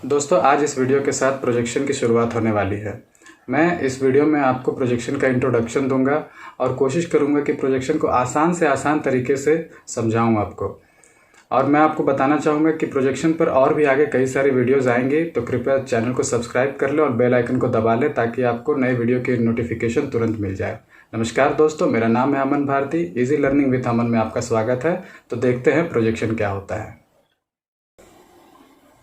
दोस्तों आज इस वीडियो के साथ प्रोजेक्शन की शुरुआत होने वाली है। मैं इस वीडियो में आपको प्रोजेक्शन का इंट्रोडक्शन दूंगा और कोशिश करूंगा कि प्रोजेक्शन को आसान से आसान तरीके से समझाऊं आपको। और मैं आपको बताना चाहूँगा कि प्रोजेक्शन पर और भी आगे कई सारी वीडियोस आएंगी, तो कृपया चैनल को सब्सक्राइब कर लें और बेल आइकन को दबा लें ताकि आपको नए वीडियो की नोटिफिकेशन तुरंत मिल जाए। नमस्कार दोस्तों, मेरा नाम है अमन भारती। इजी लर्निंग विथ अमन में आपका स्वागत है। तो देखते हैं प्रोजेक्शन क्या होता है।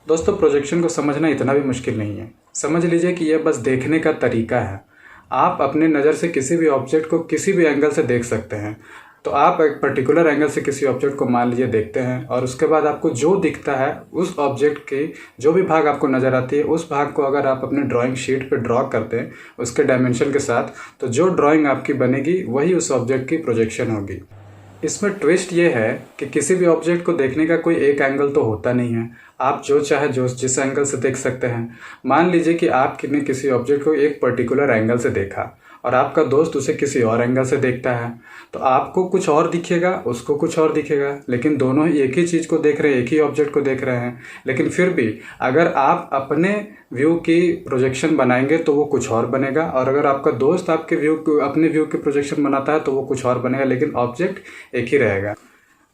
दोस्तों प्रोजेक्शन को समझना इतना भी मुश्किल नहीं है। समझ लीजिए कि यह बस देखने का तरीका है। आप अपने नज़र से किसी भी ऑब्जेक्ट को किसी भी एंगल से देख सकते हैं। तो आप एक पर्टिकुलर एंगल से किसी ऑब्जेक्ट को मान लीजिए देखते हैं, और उसके बाद आपको जो दिखता है उस ऑब्जेक्ट की जो भी भाग आपको नज़र आती है उस भाग को अगर आप अपने ड्राइंग शीट पे ड्रॉ करते हैं उसके डायमेंशन के साथ, तो जो ड्राइंग आपकी बनेगी वही उस ऑब्जेक्ट की प्रोजेक्शन होगी। इसमें ट्विस्ट ये है कि किसी भी ऑब्जेक्ट को देखने का कोई एक एंगल तो होता नहीं है। आप जो चाहे जो जिस एंगल से देख सकते हैं। मान लीजिए कि आपने किसी ऑब्जेक्ट को एक पर्टिकुलर एंगल से देखा और आपका दोस्त उसे किसी और एंगल से देखता है, तो आपको कुछ और दिखेगा, उसको कुछ और दिखेगा, लेकिन दोनों ही एक ही चीज़ को देख रहे हैं, एक ही ऑब्जेक्ट को देख रहे हैं। लेकिन फिर भी अगर आप अपने व्यू की प्रोजेक्शन बनाएंगे तो वो कुछ और बनेगा, और अगर आपका दोस्त आपके अपने व्यू की प्रोजेक्शन बनाता है तो वो कुछ और बनेगा, लेकिन ऑब्जेक्ट एक ही रहेगा।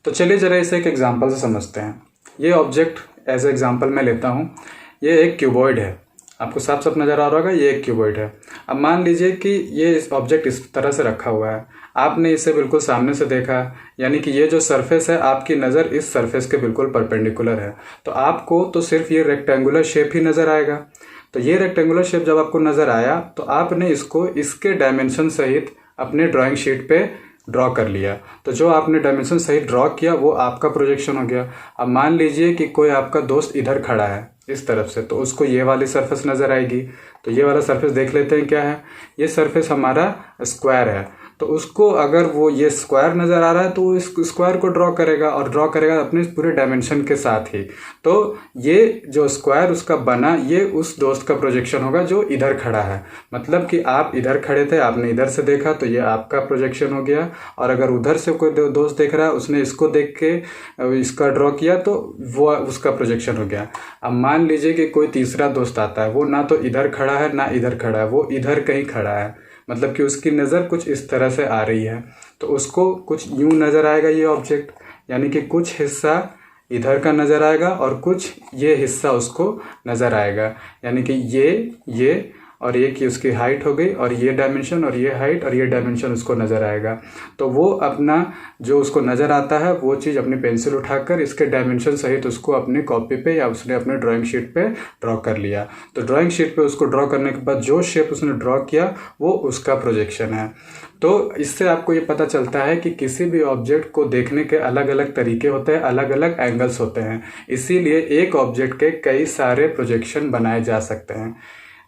तो चलिए जरा इसे एक एग्जांपल से समझते हैं। ये ऑब्जेक्ट एज एग्जांपल मैं लेता हूँ। ये एक क्यूबॉइड है। आपको साफ साफ नज़र आ रहा होगा, ये एक क्यूबॉइड है। अब मान लीजिए कि ये ऑब्जेक्ट इस तरह से रखा हुआ है। आपने इसे बिल्कुल सामने से देखा, यानी कि ये जो सरफेस है आपकी नज़र इस सरफेस के बिल्कुल परपेंडिकुलर है, तो आपको तो सिर्फ ये रेक्टेंगुलर शेप ही नज़र आएगा। तो ये रेक्टेंगुलर शेप जब आपको नज़र आया तो आपने इसको इसके डायमेंशन सहित अपने ड्राइंग शीट पे ड्रॉ कर लिया। तो जो आपने डायमेंशन सहित ड्रॉ किया वो आपका प्रोजेक्शन हो गया। अब मान लीजिए कि कोई आपका दोस्त इधर खड़ा है इस तरफ से, तो उसको ये वाली सरफेस नज़र आएगी। तो ये वाला सरफेस देख लेते हैं क्या है। ये सरफेस हमारा स्क्वायर है, तो उसको अगर वो ये स्क्वायर नज़र आ रहा है तो वो इस स्क्वायर को ड्रॉ करेगा, और ड्रॉ करेगा अपने पूरे डायमेंशन के साथ ही। तो ये जो स्क्वायर उसका बना ये उस दोस्त का प्रोजेक्शन होगा जो इधर खड़ा है। मतलब कि आप इधर खड़े थे, आपने इधर से देखा तो ये आपका प्रोजेक्शन हो गया, और अगर उधर से कोई दोस्त देख रहा है उसने इसको देख के इसका ड्रॉ किया तो वो उसका प्रोजेक्शन हो गया। अब मान लीजिए कि कोई तीसरा दोस्त आता है, वो ना तो इधर खड़ा है ना इधर खड़ा है, वो इधर कहीं खड़ा है, मतलब कि उसकी नज़र कुछ इस तरह से आ रही है, तो उसको कुछ यूं नज़र आएगा ये ऑब्जेक्ट, यानी कि कुछ हिस्सा इधर का नज़र आएगा और कुछ ये हिस्सा उसको नज़र आएगा, यानी कि ये और ये की उसकी हाइट हो गई, और ये डायमेंशन और ये हाइट और ये डायमेंशन उसको नज़र आएगा। तो वो अपना जो उसको नज़र आता है वो चीज़ अपनी पेंसिल उठाकर इसके डायमेंशन सहित उसको अपनी कॉपी पे या उसने अपने ड्राइंग शीट पे ड्रॉ कर लिया। तो ड्राइंग शीट पे उसको ड्रॉ करने के बाद जो शेप उसने ड्रॉ किया वो उसका प्रोजेक्शन है। तो इससे आपको ये पता चलता है कि किसी भी ऑब्जेक्ट को देखने के अलग अलग तरीके होते हैं, अलग अलग एंगल्स होते हैं, इसीलिए एक ऑब्जेक्ट के कई सारे प्रोजेक्शन बनाए जा सकते हैं।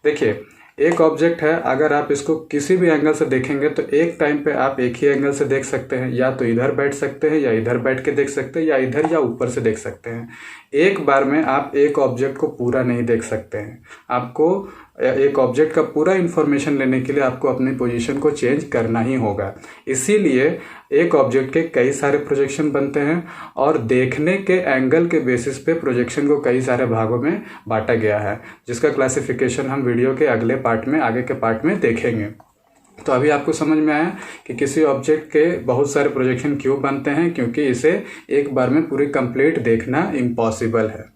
देखिए, एक ऑब्जेक्ट है, अगर आप इसको किसी भी एंगल से देखेंगे तो एक टाइम पे आप एक ही एंगल से देख सकते हैं, या तो इधर बैठ सकते हैं या इधर बैठ के देख सकते हैं या इधर या ऊपर से देख सकते हैं। एक बार में आप एक ऑब्जेक्ट को पूरा नहीं देख सकते हैं। आपको एक ऑब्जेक्ट का पूरा इंफॉर्मेशन लेने के लिए आपको अपनी पोजीशन को चेंज करना ही होगा। इसीलिए एक ऑब्जेक्ट के कई सारे प्रोजेक्शन बनते हैं, और देखने के एंगल के बेसिस पे प्रोजेक्शन को कई सारे भागों में बांटा गया है, जिसका क्लासिफिकेशन हम वीडियो के अगले पार्ट में, आगे के पार्ट में देखेंगे। तो अभी आपको समझ में आया कि किसी ऑब्जेक्ट के बहुत सारे प्रोजेक्शन क्यों बनते हैं, क्योंकि इसे एक बार में पूरी कंप्लीट देखना इम्पॉसिबल है।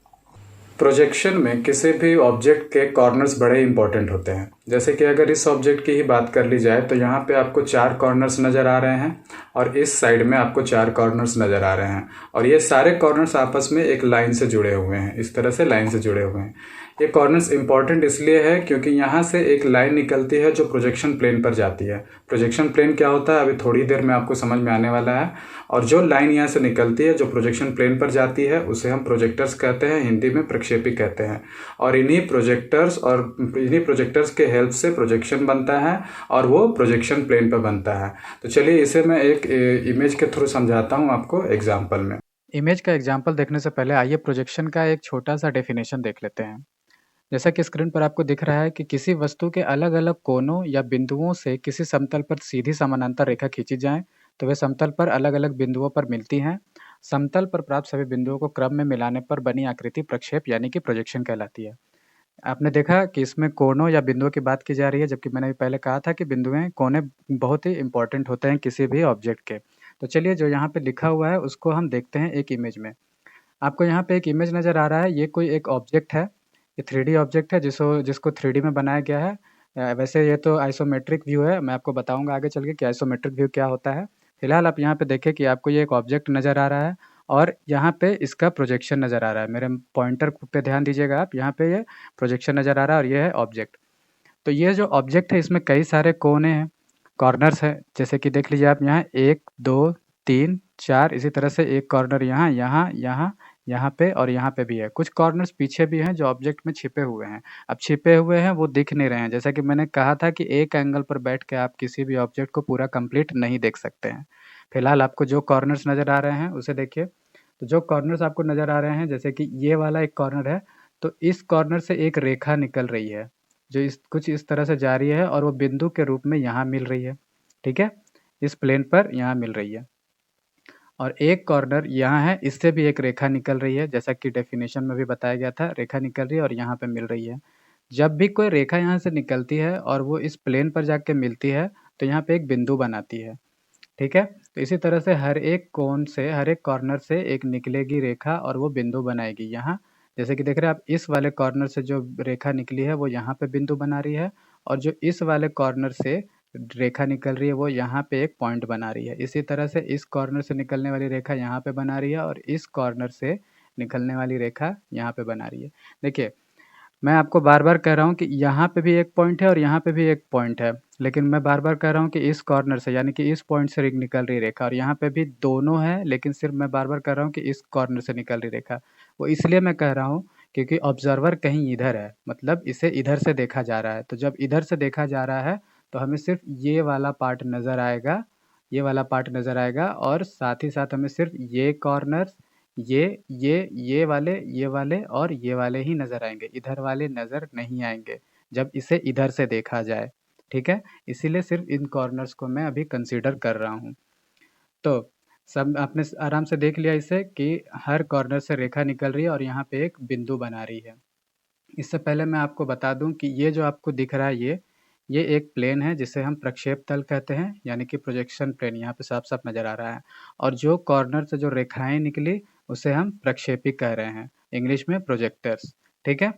प्रोजेक्शन में किसी भी ऑब्जेक्ट के कॉर्नर्स बड़े इंपॉर्टेंट होते हैं। जैसे कि अगर इस ऑब्जेक्ट की ही बात कर ली जाए तो यहाँ पे आपको 4 कॉर्नर्स नज़र आ रहे हैं, और इस साइड में आपको 4 कॉर्नर्स नज़र आ रहे हैं, और ये सारे कॉर्नर्स आपस में एक लाइन से जुड़े हुए हैं, इस तरह से लाइन से जुड़े हुए हैं। ये कॉर्नर्स इंपॉर्टेंट इसलिए है क्योंकि यहाँ से एक लाइन निकलती है जो प्रोजेक्शन प्लेन पर जाती है। प्रोजेक्शन प्लेन क्या होता है अभी थोड़ी देर में आपको समझ में आने वाला है। और जो लाइन यहाँ से निकलती है जो प्रोजेक्शन प्लेन पर जाती है उसे हम प्रोजेक्टर्स कहते हैं, हिंदी में प्रक्षेपी कहते हैं। और इन्हीं प्रोजेक्टर्स के हेल्प से प्रोजेक्शन बनता है, और वो प्रोजेक्शन प्लेन पर बनता है। तो चलिए इसे मैं एक इमेज के थ्रू समझाता हूँ आपको एग्जाम्पल में। इमेज का एग्जाम्पल देखने से पहले आइए प्रोजेक्शन का एक छोटा सा डेफिनेशन देख लेते हैं। जैसा कि स्क्रीन पर आपको दिख रहा है कि किसी वस्तु के अलग अलग कोनों या बिंदुओं से किसी समतल पर सीधी समानांतर रेखा खींची जाए तो वे समतल पर अलग अलग बिंदुओं पर मिलती हैं। समतल पर प्राप्त सभी बिंदुओं को क्रम में मिलाने पर बनी आकृति प्रक्षेप यानी कि प्रोजेक्शन कहलाती है। आपने देखा कि इसमें कोनों या बिंदुओं की बात की जा रही है, जबकि मैंने पहले कहा था कि बिंदुएँ, कोने बहुत ही इम्पोर्टेंट होते हैं किसी भी ऑब्जेक्ट के। तो चलिए जो यहाँ पे लिखा हुआ है उसको हम देखते हैं एक इमेज में। आपको यहाँ पे एक इमेज नज़र आ रहा है, ये कोई एक ऑब्जेक्ट है। ये 3D ऑब्जेक्ट है जिसको 3D में बनाया गया है। वैसे ये तो आइसोमेट्रिक व्यू है, मैं आपको बताऊँगा आगे चल के कि आइसोमेट्रिक व्यू क्या होता है। फिलहाल आप यहाँ पे देखें कि आपको ये एक ऑब्जेक्ट नज़र आ रहा है और यहाँ पे इसका प्रोजेक्शन नज़र आ रहा है। मेरे पॉइंटर पे ध्यान दीजिएगा आप, यहाँ पे ये प्रोजेक्शन नज़र आ रहा है और ये है ऑब्जेक्ट। तो ये जो ऑब्जेक्ट है इसमें कई सारे कोने हैं, कॉर्नर्स हैं, जैसे कि देख लीजिए आप यहाँ 1, 2, 3, 4 इसी तरह से एक कॉर्नर यहाँ, यहाँ, यहाँ, यहाँ पे और यहाँ पे भी है। कुछ कॉर्नर्स पीछे भी हैं जो ऑब्जेक्ट में छिपे हुए हैं। अब छिपे हुए हैं वो दिख नहीं रहे हैं, जैसा कि मैंने कहा था कि एक एंगल पर बैठ के आप किसी भी ऑब्जेक्ट को पूरा कंप्लीट नहीं देख सकते हैं। फिलहाल आपको जो कॉर्नर्स नज़र आ रहे हैं उसे देखिए। तो जो कॉर्नर्स आपको नज़र आ रहे हैं जैसे कि ये वाला एक कॉर्नर है, तो इस कॉर्नर से एक रेखा निकल रही है, जो कुछ इस तरह से जा रही है और वो बिंदु के रूप में यहाँ मिल रही है, ठीक है? इस प्लेन पर यहाँ मिल रही है। और एक कॉर्नर यहाँ है, इससे भी एक रेखा निकल रही है, जैसा कि डेफिनेशन में भी बताया गया था, रेखा निकल रही है और यहाँ पे मिल रही है। जब भी कोई रेखा यहाँ से निकलती है और वो इस प्लेन पर जाके मिलती है, तो यहाँ पे एक बिंदु बनाती है, ठीक है? तो इसी तरह से हर एक कोण से, हर एक कॉर्नर से एक निकलेगी रेखा और वो बिंदु बनाएगी। यहाँ जैसे कि देख रहे हैं आप, इस वाले कॉर्नर से जो रेखा निकली है वो यहाँ पे बिंदु बना रही है और जो इस वाले कॉर्नर से रेखा निकल रही है वो यहाँ पे एक पॉइंट बना रही है। इसी तरह से इस कॉर्नर से निकलने वाली रेखा यहाँ पे बना रही है और इस कॉर्नर से निकलने वाली रेखा यहाँ पे बना रही है। देखिए, मैं आपको बार-बार कह रहा हूँ कि यहाँ पे भी एक पॉइंट है और यहाँ पे भी एक पॉइंट है। लेकिन मैं बार-बार कह रहा हूँ कि इस कॉर्नर से यानी कि इस पॉइंट से निकल रही रेखा और यहाँ पे भी दोनों है, लेकिन सिर्फ़ मैं बार-बार कह रहा हूँ कि इस कॉर्नर से निकल रही रेखा। वो इसलिए मैं कह रहा हूँ क्योंकि ऑब्ज़र्वर कहीं इधर है, मतलब इसे इधर से देखा जा रहा है। तो जब इधर से देखा जा रहा है, तो हमें सिर्फ़ ये वाला पार्ट नज़र आएगा, ये वाला पार्ट नज़र आएगा और साथ ही साथ हमें सिर्फ़ ये कॉर्नर्स, ये वाले और ये वाले ही नज़र आएँगे, इधर वाले नज़र नहीं आएँगे, जब इसे इधर से देखा जाए, ठीक है? इसीलिए सिर्फ़ इन कॉर्नर्स को मैं अभी कंसीडर कर रहा हूँ। तो सब आपने आराम से देख लिया इसे कि हर कॉर्नर से रेखा निकल रही है और यहाँ पे एक बिंदु बना रही है। इससे पहले मैं आपको बता दूँ कि ये जो आपको दिख रहा है ये एक प्लेन है जिसे हम प्रक्षेप तल कहते हैं, यानी कि प्रोजेक्शन प्लेन यहाँ पे साफ-साफ नज़र आ रहा है। और जो कॉर्नर से जो रेखाएँ निकली उसे हम प्रक्षेपी कह रहे हैं, इंग्लिश में प्रोजेक्टर्स, ठीक है?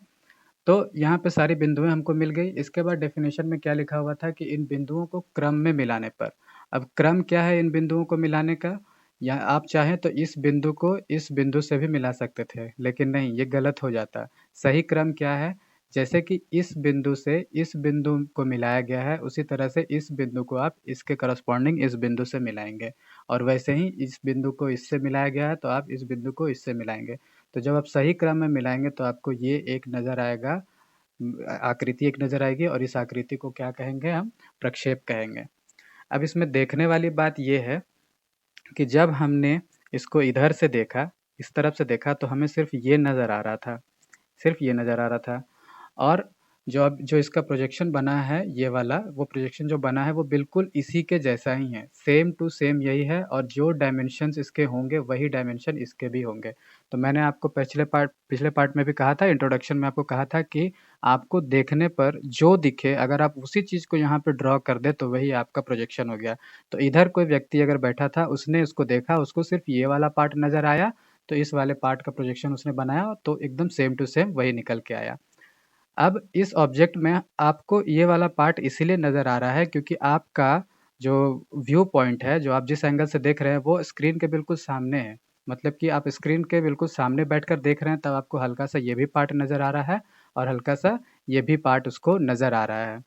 तो यहाँ पे सारी बिंदुएँ हमको मिल गई। इसके बाद डेफ़िनेशन में क्या लिखा हुआ था कि इन बिंदुओं को क्रम में मिलाने पर। अब क्रम क्या है इन बिंदुओं को मिलाने का? या आप चाहें तो इस बिंदु को इस बिंदु से भी मिला सकते थे, लेकिन नहीं, ये गलत हो जाता। सही क्रम क्या है? जैसे कि इस बिंदु से इस बिंदु को मिलाया गया है, उसी तरह से इस बिंदु को आप इसके कॉरेस्पॉन्डिंग इस बिंदु से मिलाएँगे और वैसे ही इस बिंदु को इससे मिलाया गया है, तो आप इस बिंदु को इससे मिलाएँगे। तो जब आप सही क्रम में मिलाएँगे तो आपको ये एक नज़र आएगा, आकृति एक नज़र आएगी और इस आकृति को क्या कहेंगे हम? प्रक्षेप कहेंगे। अब इसमें देखने वाली बात ये है कि जब हमने इसको इधर से देखा, इस तरफ से देखा तो हमें सिर्फ़ ये नज़र आ रहा था, सिर्फ़ ये नज़र आ रहा था। और जो इसका प्रोजेक्शन बना है ये वाला, वो प्रोजेक्शन जो बना है वो बिल्कुल इसी के जैसा ही है, सेम टू सेम यही है और जो डायमेंशंस इसके होंगे वही डायमेंशन इसके भी होंगे। तो मैंने आपको पिछले पार्ट में भी कहा था, इंट्रोडक्शन में आपको कहा था कि आपको देखने पर जो दिखे अगर आप उसी चीज़ को यहाँ पे ड्रॉ कर दें तो वही आपका प्रोजेक्शन हो गया। तो इधर कोई व्यक्ति अगर बैठा था, उसने उसको देखा, उसको सिर्फ़ ये वाला पार्ट नज़र आया, तो इस वाले पार्ट का प्रोजेक्शन उसने बनाया तो एकदम सेम टू सेम वही निकल के आया। अब इस ऑब्जेक्ट में आपको ये वाला पार्ट इसीलिए नज़र आ रहा है क्योंकि आपका जो व्यू पॉइंट है, जो आप जिस एंगल से देख रहे हैं वो स्क्रीन के बिल्कुल सामने है। मतलब कि आप स्क्रीन के बिल्कुल सामने बैठकर देख रहे हैं तब आपको हल्का-सा ये भी पार्ट नज़र आ रहा है और हल्का-सा ये भी पार्ट उसको नज़र आ रहा है।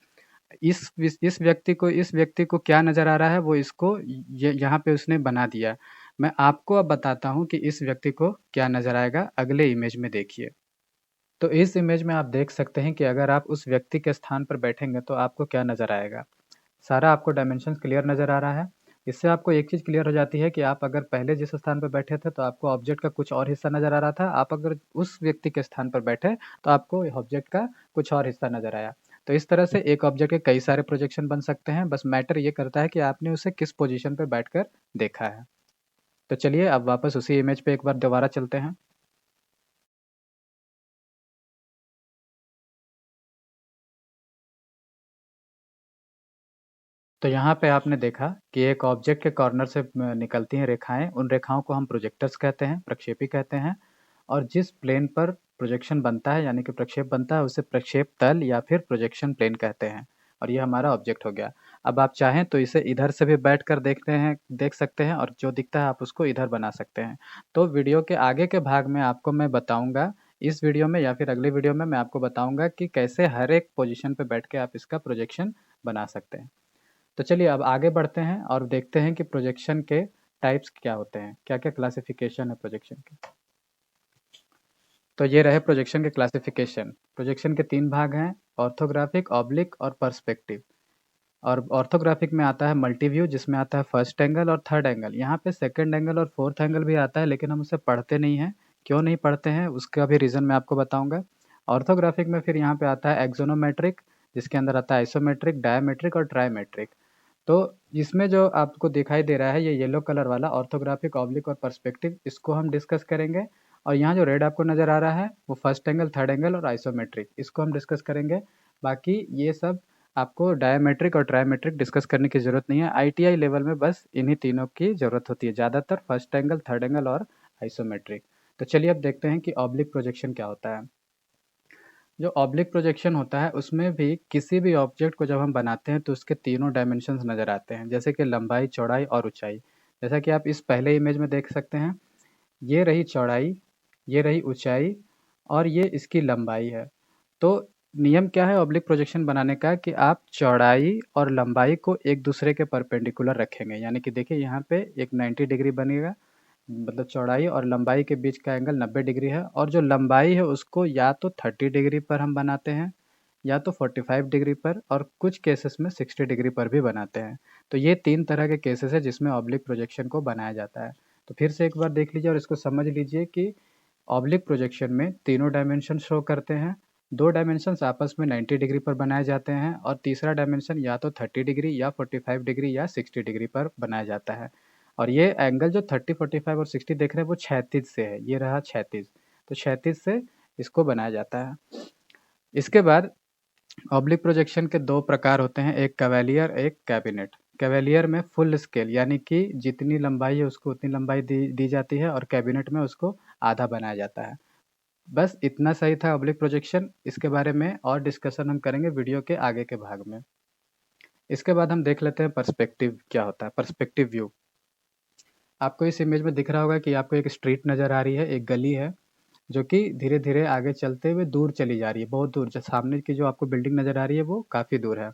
इस व्यक्ति को क्या नज़र आ रहा है वो इसको य यहाँ पे उसने बना दिया। मैं आपको अब बताता हूँ कि इस व्यक्ति को क्या नज़र आएगा, अगले इमेज में देखिए। तो इस इमेज में आप देख सकते हैं कि अगर आप उस व्यक्ति के स्थान पर बैठेंगे तो आपको क्या नज़र आएगा। सारा आपको डायमेंशंस क्लियर नज़र आ रहा है। इससे आपको एक चीज़ क्लियर हो जाती है कि आप अगर पहले जिस स्थान पर बैठे थे तो आपको ऑब्जेक्ट का कुछ और हिस्सा नज़र आ रहा था। आप अगर उस व्यक्ति के स्थान पर बैठे तो आपको ऑब्जेक्ट का कुछ और हिस्सा नज़र आया। तो इस तरह से एक ऑब्जेक्ट के कई सारे प्रोजेक्शन बन सकते हैं, बस मैटर ये करता है कि आपने उसे किस पोज़ीशन पे बैठकर देखा है। तो चलिए अब वापस उसी इमेज पे एक बार दोबारा चलते हैं। तो यहाँ पे आपने देखा कि एक ऑब्जेक्ट के कॉर्नर से निकलती हैं रेखाएं, उन रेखाओं को हम प्रोजेक्टर्स कहते हैं, प्रक्षेपी कहते हैं। और जिस प्लेन पर प्रोजेक्शन बनता है यानी कि प्रक्षेप बनता है उसे प्रक्षेप तल या फिर प्रोजेक्शन प्लेन कहते हैं। और ये हमारा ऑब्जेक्ट हो गया। अब आप चाहें तो इसे इधर से भी बैठ कर देख सकते हैं और जो दिखता है आप उसको इधर बना सकते हैं। तो वीडियो के आगे के भाग में आपको मैं बताऊंगा, इस वीडियो में या फिर अगले वीडियो में मैं आपको बताऊंगा कि कैसे हर एक पोजीशन पे बैठ के आप इसका प्रोजेक्शन बना सकते हैं। तो चलिए अब आगे बढ़ते हैं और देखते हैं कि प्रोजेक्शन के टाइप्स क्या होते हैं, क्या-क्या क्लासिफिकेशन है प्रोजेक्शन के। तो ये रहे प्रोजेक्शन के क्लासिफिकेशन। प्रोजेक्शन के 3 भाग हैं, ऑर्थोग्राफिक, ऑब्लिक और पर्सपेक्टिव। और ऑर्थोग्राफिक में आता है मल्टी व्यू, जिसमें आता है फर्स्ट एंगल और थर्ड एंगल। यहाँ पे सेकंड एंगल और फोर्थ एंगल भी आता है, लेकिन हम उसे पढ़ते नहीं हैं। क्यों नहीं पढ़ते हैं उसका भी रीज़न मैं आपको बताऊंगा। ऑर्थोग्राफिक में फिर यहाँ पे आता है एक्सोनोमेट्रिक, जिसके अंदर आता है आइसोमेट्रिक, डायमेट्रिक और ट्राइमेट्रिक। तो इसमें जो आपको दिखाई दे रहा है ये येलो कलर वाला ऑर्थोग्राफिक, ऑब्लिक और पर्सपेक्टिव, इसको हम डिस्कस करेंगे। और यहाँ जो रेड आपको नज़र आ रहा है वो फर्स्ट एंगल, थर्ड एंगल और आइसोमेट्रिक, इसको हम डिस्कस करेंगे। बाकी ये सब आपको डायमेट्रिक और ट्राइमेट्रिक डिस्कस करने की ज़रूरत नहीं है। आईटीआई लेवल में बस इन्हीं तीनों की ज़रूरत होती है ज़्यादातर, फर्स्ट एंगल, थर्ड एंगल और आइसोमेट्रिक। तो चलिए अब देखते हैं कि ऑब्लिक प्रोजेक्शन क्या होता है। जो ऑब्लिक प्रोजेक्शन होता है उसमें भी किसी भी ऑब्जेक्ट को जब हम बनाते हैं तो उसके तीनों डायमेंशंस नज़र आते हैं, जैसे कि लंबाई, चौड़ाई और ऊंचाई। जैसा कि आप इस पहले इमेज में देख सकते हैं, ये रही चौड़ाई, ये रही ऊंचाई और ये इसकी लंबाई है। तो नियम क्या है ऑब्लिक प्रोजेक्शन बनाने का कि आप चौड़ाई और लंबाई को एक दूसरे के परपेंडिकुलर रखेंगे, यानी कि देखिए यहाँ पे एक 90 डिग्री बनेगा, मतलब चौड़ाई और लंबाई के बीच का एंगल 90 डिग्री है। और जो लंबाई है उसको या तो 30 डिग्री पर हम बनाते हैं या तो 45 डिग्री पर, और कुछ केसेस में 60 डिग्री पर भी बनाते हैं। तो ये 3 तरह के केसेस है जिसमें ऑब्लिक प्रोजेक्शन को बनाया जाता है। तो फिर से एक बार देख लीजिए और इसको समझ लीजिए कि ऑब्लिक प्रोजेक्शन में तीनों डायमेंशन शो करते हैं। 2 डायमेंशंस आपस में 90 डिग्री पर बनाए जाते हैं और तीसरा डायमेंशन या तो 30 डिग्री या 45 डिग्री या 60 डिग्री पर बनाया जाता है। और ये एंगल जो 30, 45 और 60 देख रहे हैं वो क्षैतिज से है, ये रहा क्षैतिज। तो क्षैतिज से इसको बनाया जाता है। इसके बाद ऑब्लिक प्रोजेक्शन के 2 प्रकार होते हैं, एक कैवेलियर, एक कैबिनेट। कैवेलियर में फुल स्केल यानी कि जितनी लंबाई है उसको उतनी लंबाई दी जाती है, और कैबिनेट में उसको आधा बनाया जाता है। बस इतना सही था ऑब्लिक प्रोजेक्शन। इसके बारे में और डिस्कशन हम करेंगे वीडियो के आगे के भाग में। इसके बाद हम देख लेते हैं पर्सपेक्टिव क्या होता है, पर्सपेक्टिव व्यू। आपको इस इमेज में दिख रहा होगा कि आपको एक स्ट्रीट नज़र आ रही है, एक गली है, जो कि धीरे-धीरे आगे चलते हुए दूर चली जा रही है, बहुत दूर। जो सामने की जो आपको बिल्डिंग नज़र आ रही है वो काफ़ी दूर है।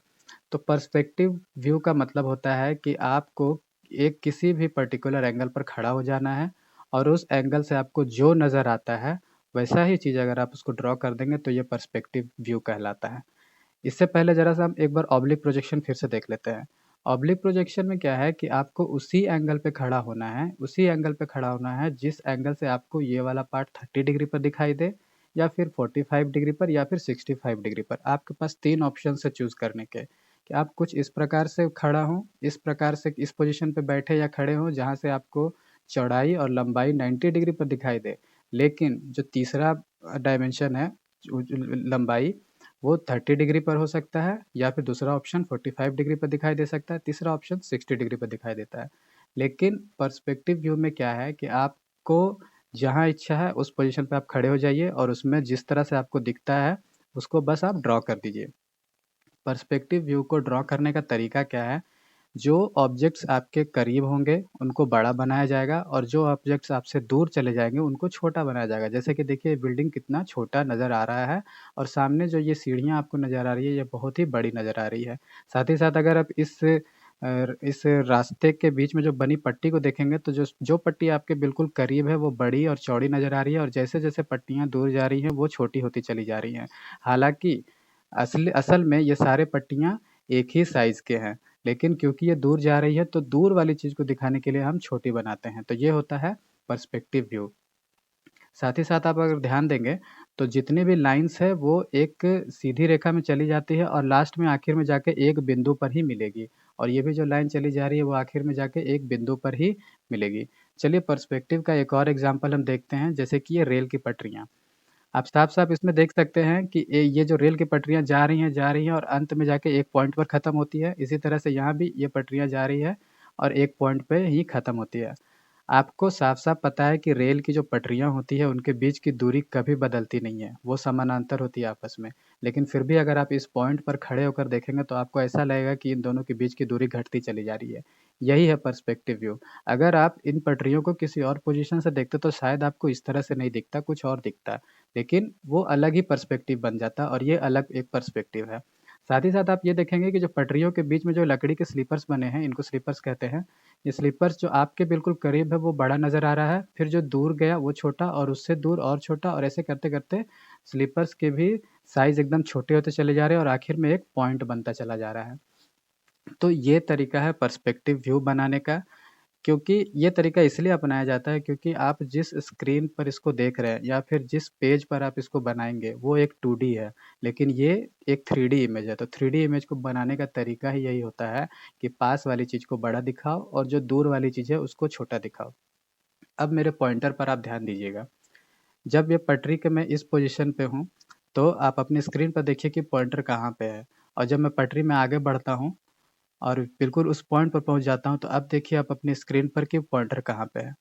तो पर्सपेक्टिव व्यू का मतलब होता है कि आपको एक किसी भी पर्टिकुलर एंगल पर खड़ा हो जाना है और उस एंगल से आपको जो नज़र आता है वैसा ही चीज़ अगर आप उसको ड्रॉ कर देंगे तो ये पर्सपेक्टिव व्यू कहलाता है। इससे पहले ज़रा सा हम एक बार ऑब्लिक प्रोजेक्शन फिर से देख लेते हैं। ऑब्लिक प्रोजेक्शन में क्या है कि आपको उसी एंगल पे खड़ा होना है, उसी एंगल पे खड़ा होना है जिस एंगल से आपको ये वाला पार्ट 30 डिग्री पर दिखाई दे, या फिर 45 डिग्री पर, या फिर 65 डिग्री पर। आपके पास 3 ऑप्शन है चूज़ करने के, कि आप कुछ इस प्रकार से खड़ा हों, इस प्रकार से इस पोजीशन पे बैठे या खड़े हों जहाँ से आपको चौड़ाई और लंबाई 90 डिग्री पर दिखाई दे। लेकिन जो तीसरा डायमेंशन है, लंबाई, वो 30 डिग्री पर हो सकता है, या फिर दूसरा ऑप्शन 45 डिग्री पर दिखाई दे सकता है, तीसरा ऑप्शन 60 डिग्री पर दिखाई देता है। लेकिन पर्सपेक्टिव व्यू में क्या है कि आपको जहाँ इच्छा है उस पोजीशन पे आप खड़े हो जाइए और उसमें जिस तरह से आपको दिखता है उसको बस आप ड्रॉ कर दीजिए। पर्सपेक्टिव व्यू को ड्रॉ करने का तरीका क्या है, जो ऑब्जेक्ट्स आपके करीब होंगे उनको बड़ा बनाया जाएगा और जो ऑब्जेक्ट्स आपसे दूर चले जाएंगे उनको छोटा बनाया जाएगा। जैसे कि देखिए बिल्डिंग कितना छोटा नज़र आ रहा है और सामने जो ये सीढ़ियाँ आपको नज़र आ रही है ये बहुत ही बड़ी नज़र आ रही है। साथ ही साथ अगर आप इस रास्ते के बीच में जो बनी पट्टी को देखेंगे तो जो जो पट्टी आपके बिल्कुल करीब है वो बड़ी और चौड़ी नज़र आ रही है, और जैसे जैसे पट्टियाँ दूर जा रही हैं वो छोटी होती चली जा रही हैं। हालांकि असल में ये सारे पट्टियाँ एक ही साइज़ के हैं, लेकिन क्योंकि ये दूर जा रही है तो दूर वाली चीज़ को दिखाने के लिए हम छोटी बनाते हैं। तो ये होता है पर्सपेक्टिव व्यू। साथ ही साथ आप अगर ध्यान देंगे तो जितनी भी लाइन्स है वो एक सीधी रेखा में चली जाती है और लास्ट में आखिर में जाके एक बिंदु पर ही मिलेगी, और ये भी जो लाइन चली जा रही है वो आखिर में जाके एक बिंदु पर ही मिलेगी। चलिए पर्सपेक्टिव का एक और एग्जांपल हम देखते हैं, जैसे कि ये रेल की पटरियाँ। आप साफ-साफ इसमें देख सकते हैं कि ये जो रेल की पटरियाँ जा रही हैं और अंत में जाके एक पॉइंट पर ख़त्म होती है। इसी तरह से यहाँ भी ये पटरियाँ जा रही है और एक पॉइंट पे ही ख़त्म होती है। आपको साफ-साफ पता है कि रेल की जो पटरियाँ होती है, उनके बीच की दूरी कभी बदलती नहीं है, वो समानांतर होती है आपस में। लेकिन फिर भी अगर आप इस पॉइंट पर खड़े होकर देखेंगे तो आपको ऐसा लगेगा कि इन दोनों के बीच की दूरी घटती चली जा रही है। यही है पर्सपेक्टिव व्यू। अगर आप इन पटरियों को किसी और पोज़ीशन से देखते तो शायद आपको इस तरह से नहीं दिखता, कुछ और दिखता। लेकिन वो अलग ही पर्सपेक्टिव बन जाता और ये अलग एक पर्सपेक्टिव है। साथ ही साथ आप ये देखेंगे कि जो पटरियों के बीच में जो लकड़ी के स्लीपर्स बने हैं, इनको स्लीपर्स कहते हैं। ये स्लीपर्स जो आपके बिल्कुल करीब है वो बड़ा नज़र आ रहा है, फिर जो दूर गया वो छोटा और उससे दूर और छोटा और ऐसे करते-करते स्लीपर्स के भी साइज़ एकदम छोटे होते चले जा रहे हैं और आखिर में एक पॉइंट बनता चला जा रहा है। तो ये तरीका है पर्सपेक्टिव व्यू बनाने का। क्योंकि ये तरीका इसलिए अपनाया जाता है क्योंकि आप जिस स्क्रीन पर इसको देख रहे हैं या फिर जिस पेज पर आप इसको बनाएँगे वो एक 2D है, लेकिन ये एक 3D इमेज है। तो 3D इमेज को बनाने का तरीका ही यही होता है कि पास वाली चीज़ को बड़ा दिखाओ और जो दूर वाली चीज़ है उसको छोटा दिखाओ। अब मेरे पॉइंटर पर आप ध्यान दीजिएगा। जब ये पटरी के मैं इस पोज़ीशन पे हूँ, तो आप अपनी स्क्रीन पर देखिए कि पॉइंटर कहाँ पे है और जब मैं पटरी में आगे बढ़ता हूँ और बिल्कुल उस पॉइंट पर पहुँच जाता हूँ, तो अब देखिए आप अपनी स्क्रीन पर कि पॉइंटर कहाँ पे है।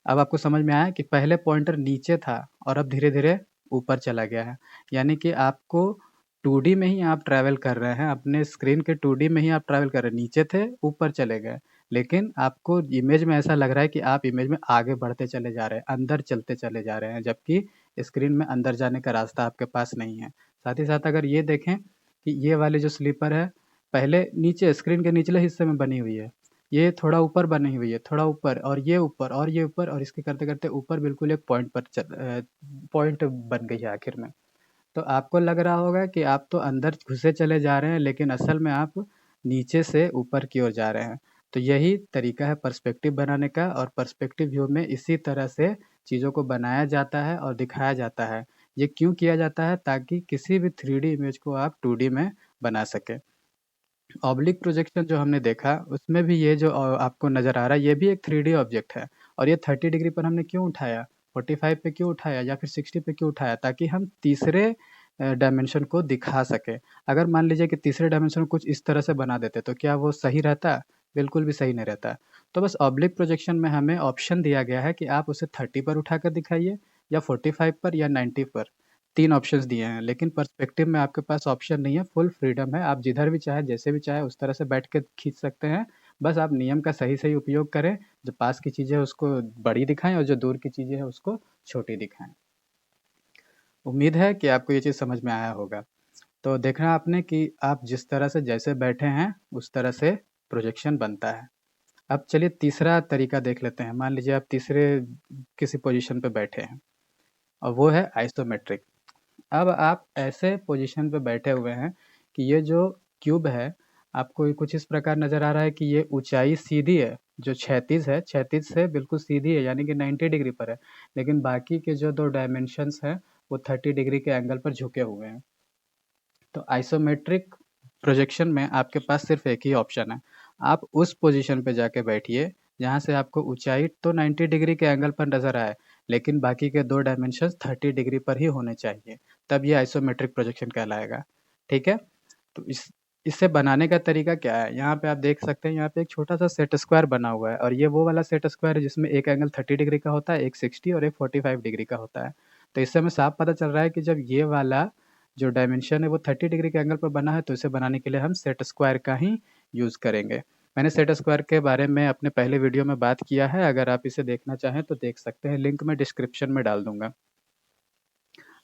अब आपको समझ में आया कि पहले पॉइंटर नीचे था और अब धीरे-धीरे ऊपर चला गया है। यानी कि आपको 2D में ही आप ट्रैवल कर रहे हैं, अपने स्क्रीन के 2D में ही आप ट्रैवल कर रहे हैं। नीचे थे, ऊपर चले गए। लेकिन आपको इमेज में ऐसा लग रहा है कि आप इमेज में आगे बढ़ते चले जा रहे हैं, अंदर चलते चले जा रहे हैं, जबकि स्क्रीन में अंदर जाने का रास्ता आपके पास नहीं है। साथ ही साथ अगर ये देखें कि ये वाली जो स्लीपर है, पहले नीचे स्क्रीन के निचले हिस्से में बनी हुई है। ये थोड़ा ऊपर बनी हुई है, थोड़ा ऊपर और ये ऊपर और ये ऊपर और इसके करते-करते ऊपर बिल्कुल एक पॉइंट पर पॉइंट बन गई है आखिर में। तो आपको लग रहा होगा कि आप तो अंदर घुसे चले जा रहे हैं, लेकिन असल में आप नीचे से ऊपर की ओर जा रहे हैं। तो यही तरीका है पर्सपेक्टिव बनाने का और पर्सपेक्टिव व्यू में इसी तरह से चीज़ों को बनाया जाता है और दिखाया जाता है। ये क्यों किया जाता है? ताकि किसी भी 3D इमेज को आप 2D में बना सकें। ऑब्लिक प्रोजेक्शन जो हमने देखा, उसमें भी ये जो आपको नज़र आ रहा है, ये भी एक 3D ऑब्जेक्ट है और ये 30 डिग्री पर हमने क्यों उठाया, 45 पे क्यों उठाया या फिर 60 पे क्यों उठाया? ताकि हम तीसरे डायमेंशन को दिखा सकें। अगर मान लीजिए कि तीसरे डायमेंशन को कुछ इस तरह से बना देते, तो क्या वो सही रहता? बिल्कुल भी सही नहीं रहता। तो बस ऑब्लिक प्रोजेक्शन में हमें ऑप्शन दिया गया है कि आप उसे 30 पर उठाकर दिखाइए या 45 पर या 90 पर। 3 ऑप्शंस दिए हैं, लेकिन पर्सपेक्टिव में आपके पास ऑप्शन नहीं है, फुल फ्रीडम है, आप जिधर भी चाहें, जैसे भी चाहें उस तरह से बैठ के खींच सकते हैं। बस आप नियम का सही-सही उपयोग करें, जो पास की चीज़ें हैं उसको बड़ी दिखाएँ और जो दूर की चीज़ें हैं उसको छोटी दिखाएँ। उम्मीद है कि आपको ये चीज़ समझ में आया होगा। तो देखना आपने कि आप जिस तरह से जैसे बैठे हैं, उस तरह से प्रोजेक्शन बनता है। अब चलिए तीसरा तरीका देख लेते हैं। मान लीजिए आप तीसरे किसी पोज़ीशन पे बैठे हैं और वो है आइसोमेट्रिक। अब आप ऐसे पोजीशन पे बैठे हुए हैं कि ये जो क्यूब है, आपको ये कुछ इस प्रकार नज़र आ रहा है कि ये ऊँचाई सीधी है, जो क्षैतिज है, क्षैतिज से बिल्कुल सीधी है यानी कि 90 डिग्री पर है। लेकिन बाकी के जो 2 डायमेंशंस हैं, वो 30 डिग्री के एंगल पर झुके हुए हैं। तो आइसोमेट्रिक प्रोजेक्शन में आपके पास सिर्फ़ एक ही ऑप्शन है। आप उस पोज़ीशन पे जाके बैठिए, जहाँ से आपको ऊँचाई तो 90 डिग्री के एंगल पर नज़र आए, लेकिन बाकी के 2 डायमेंशंस 30 डिग्री पर ही होने चाहिए, तब ये आइसोमेट्रिक प्रोजेक्शन कहलाएगा, ठीक है? तो इसे बनाने का तरीका क्या है? यहाँ पे आप देख सकते हैं, यहाँ पे एक छोटा-सा सेट स्क्वायर बना हुआ है और ये वो वाला सेट स्क्वायर है जिसमें एक एंगल 30 डिग्री का होता है, एक 60 और एक 45 डिग्री का होता है। तो इससे हमें साफ पता चल रहा है कि जब ये वाला जो डायमेंशन है वो 30 डिग्री के एंगल पर बना है, तो इसे बनाने के लिए हम सेट स्क्वायर का ही यूज़ करेंगे। मैंने सेट स्क्वायर के बारे में अपने पहले वीडियो में बात किया है, अगर आप इसे देखना चाहें तो देख सकते हैं, लिंक मैं डिस्क्रिप्शन में डाल दूँगा।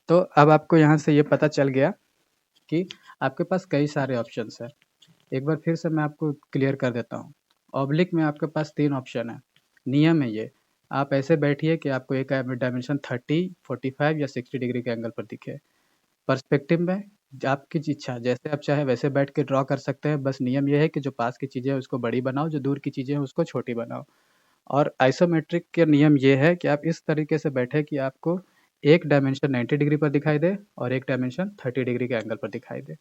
तो अब आपको यहाँ से ये पता चल गया कि आपके पास कई सारे ऑप्शंस हैं। एक बार फिर से मैं आपको क्लियर कर देता हूँ। ऑब्लिक में आपके पास 3 ऑप्शन है। नियम है ये, आप ऐसे बैठिए कि आपको एक डायमेंशन 30, 45 या 60 डिग्री के एंगल पर दिखे। पर्सपेक्टिव में आपकी इच्छा, जैसे आप चाहें वैसे बैठ के ड्रॉ कर सकते हैं। बस नियम ये है कि जो पास की चीज़ें हैं उसको बड़ी बनाओ, जो दूर की चीज़ें हैं उसको छोटी बनाओ। और आइसोमेट्रिक के नियम ये है कि आप इस तरीके से बैठे कि आपको एक डायमेंशन 90 डिग्री पर दिखाई दे और एक डायमेंशन 30 डिग्री के एंगल पर दिखाई दे।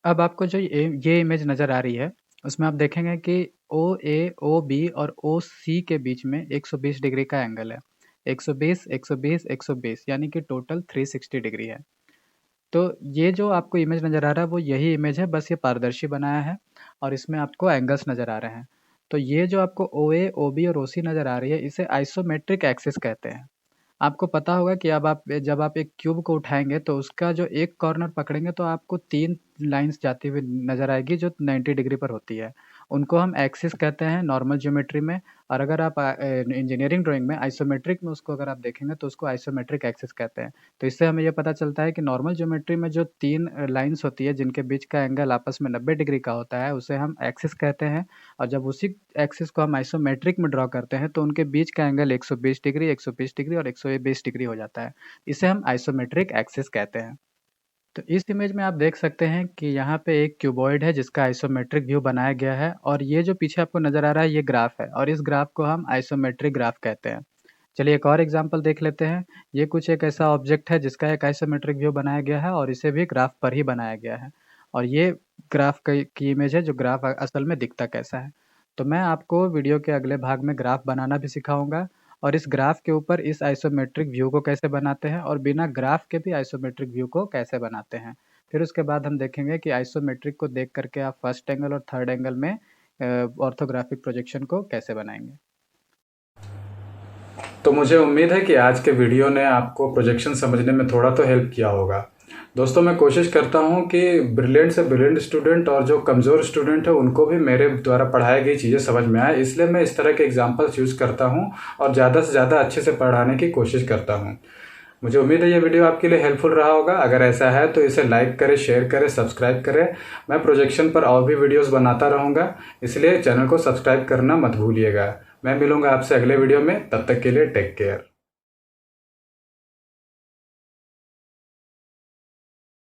अब आपको जो ये इमेज नज़र आ रही है, उसमें आप देखेंगे कि OA, OB और OC के बीच में 120 डिग्री का एंगल है। 120, 120, 120 यानी कि टोटल 360 डिग्री है। तो ये जो आपको इमेज नज़र आ रहा है वो यही इमेज है, बस ये पारदर्शी बनाया है और इसमें आपको एंगल्स नज़र आ रहे हैं। तो ये जो आपको ओए, ओबी और ओसी नज़र आ रही है इसे आइसोमेट्रिक एक्सिस कहते हैं। आपको पता होगा कि अब आप जब आप एक क्यूब को उठाएँगे तो उसका जो एक कॉर्नर पकड़ेंगे तो आपको 3 लाइन्स जाती हुई नज़र आएगी जो 90 डिग्री पर होती है। उनको हम एक्सिस कहते हैं नॉर्मल ज्योमेट्री में, और अगर आप इंजीनियरिंग ड्राइंग में आइसोमेट्रिक में उसको अगर आप देखेंगे तो उसको आइसोमेट्रिक एक्सिस कहते हैं। तो इससे हमें ये पता चलता है कि नॉर्मल ज्योमेट्री में जो 3 लाइन्स होती है जिनके बीच का एंगल आपस में 90 डिग्री का होता है उसे हम एक्सिस कहते हैं, और जब उसी एक्सिस को हम आइसोमेट्रिक में ड्रॉ करते हैं तो उनके बीच का एंगल 120 डिग्री, 120 डिग्री और 120 डिग्री हो जाता है। इसे हम आइसोमेट्रिक एक्सिस कहते हैं। तो इस इमेज में आप देख सकते हैं कि यहाँ पे एक क्यूबॉइड है जिसका आइसोमेट्रिक व्यू बनाया गया है, और ये जो पीछे आपको नज़र आ रहा है ये ग्राफ है, और इस ग्राफ को हम आइसोमेट्रिक ग्राफ कहते हैं। चलिए एक और एग्जांपल देख लेते हैं। ये कुछ एक ऐसा ऑब्जेक्ट है जिसका एक आइसोमेट्रिक व्यू बनाया गया है और इसे भी ग्राफ पर ही बनाया गया है, और ये ग्राफ की इमेज है जो ग्राफ असल में दिखता कैसा है। तो मैं आपको वीडियो के अगले भाग में ग्राफ बनाना भी सिखाऊंगा, और इस ग्राफ के ऊपर इस आइसोमेट्रिक व्यू को कैसे बनाते हैं और बिना ग्राफ के भी आइसोमेट्रिक व्यू को कैसे बनाते हैं। फिर उसके बाद हम देखेंगे कि आइसोमेट्रिक को देख करके आप फर्स्ट एंगल और थर्ड एंगल में ऑर्थोग्राफिक प्रोजेक्शन को कैसे बनाएंगे। तो मुझे उम्मीद है कि आज के वीडियो ने आपको प्रोजेक्शन समझने में थोड़ा तो हेल्प किया होगा। दोस्तों, मैं कोशिश करता हूं कि ब्रिलियंट से ब्रिलियंट स्टूडेंट और जो कमज़ोर स्टूडेंट है उनको भी मेरे द्वारा पढ़ाई गई चीज़ें समझ में आए, इसलिए मैं इस तरह के एग्जाम्पल्स यूज़ करता हूं और ज़्यादा से ज़्यादा अच्छे से पढ़ाने की कोशिश करता हूं। मुझे उम्मीद है ये वीडियो आपके लिए हेल्पफुल रहा होगा। अगर ऐसा है तो इसे लाइक करें, शेयर करें, सब्सक्राइब करें। मैं प्रोजेक्शन पर और भी वीडियोस बनाता रहूँगा, इसलिए चैनल को सब्सक्राइब करना मत भूलिएगा। मैं मिलूँगा आपसे अगले वीडियो में, तब तक के लिए टेक केयर।